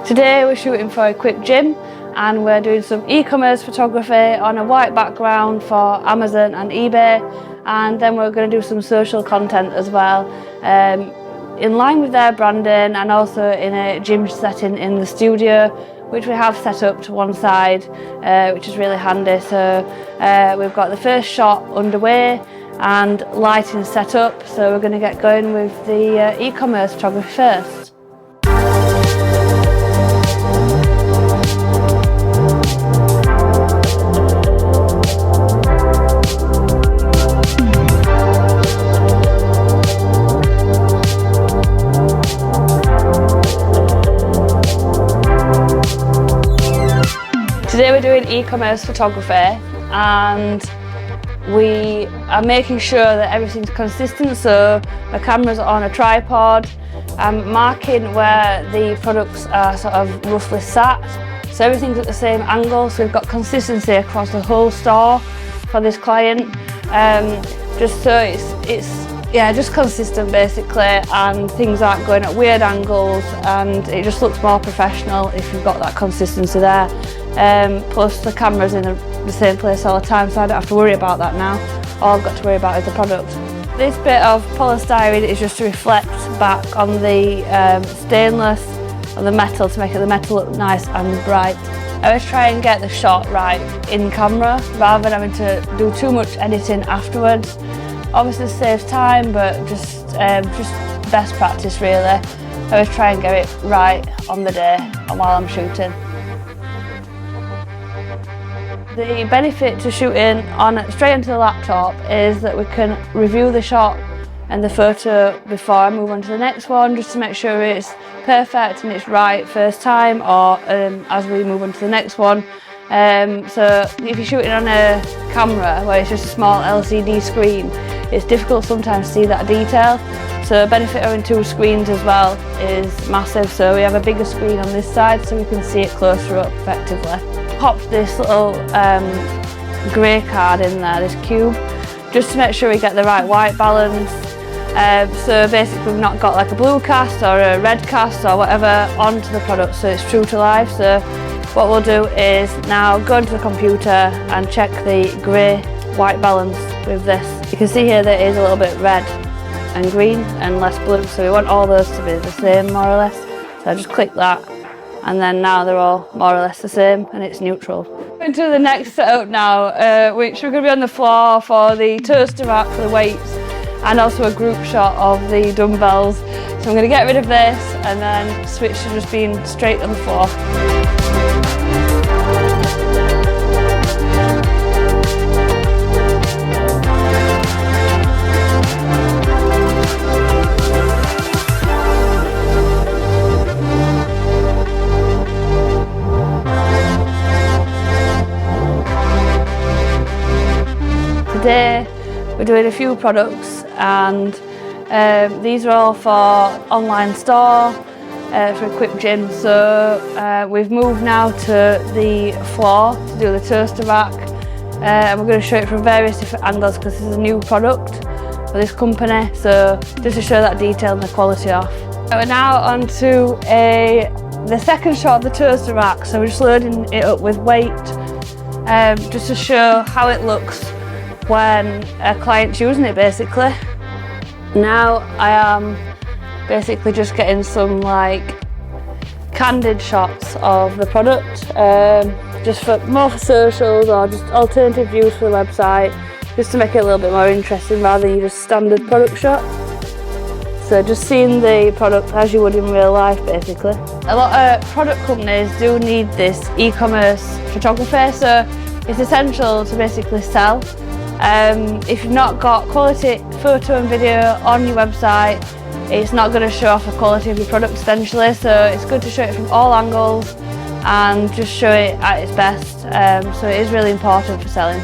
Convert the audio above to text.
Today we're shooting for Equip Gym and we're doing some e-commerce photography on a white background for Amazon and eBay, and then we're going to do some social content as well in line with their branding and also in a gym setting in the studio, which we have set up to one side, which is really handy. So we've got the first shot underway and lighting set up, so we're going to get going with the e-commerce photography first. Today we're doing e-commerce photography and we are making sure that everything's consistent, so the camera's on a tripod. I'm marking where the products are sort of roughly sat, so everything's at the same angle, so we've got consistency across the whole store for this client, just so it's just consistent basically, and things aren't going at weird angles, and it just looks more professional if you've got that consistency there. Plus the camera's in the same place all the time, so I don't have to worry about that now. All I've got to worry about is the product. This bit of polystyrene is just to reflect back on the stainless or the metal, to make the metal look nice and bright. I always try and get the shot right in camera rather than having to do too much editing afterwards. Obviously it saves time, but just best practice really. I always try and get it right on the day and while I'm shooting. The benefit to shooting straight onto the laptop is that we can review the shot and the photo before I move on to the next one, just to make sure it's perfect and it's right first time, or as we move on to the next one. So if you're shooting on a camera where it's just a small LCD screen, it's difficult sometimes to see that detail. So the benefit of having two screens as well is massive. So we have a bigger screen on this side so we can see it closer up effectively. Popped this little grey card in there, this cube, just to make sure we get the right white balance. So basically we've not got like a blue cast or a red cast or whatever onto the product, so it's true to life. So what we'll do is now go into the computer and check the grey white balance with this. You can see here that it is a little bit red and green and less blue, so we want all those to be the same more or less. So I just click that, and then now they're all more or less the same and it's neutral. Into the next setup now, which we're going to be on the floor for the toaster rack for the weights, and also a group shot of the dumbbells. So I'm going to get rid of this and then switch to just being straight on the floor. Today we're doing a few products, and these are all for online store for Equip Gym. So we've moved now to the floor to do the toaster rack, and we're going to show it from various different angles because this is a new product for this company, so just to show that detail and the quality off. We're now on to the second shot of the toaster rack, so we're just loading it up with weight just to show how it looks when a client's using it basically. Now I am basically just getting some like candid shots of the product, just for more for socials or just alternative views for the website, just to make it a little bit more interesting rather than just standard product shot. So just seeing the product as you would in real life basically. A lot of product companies do need this e-commerce photography, so it's essential to basically sell. If you've not got quality photo and video on your website, it's not going to show off the quality of your product essentially, so it's good to show it from all angles and just show it at its best, so it is really important for selling.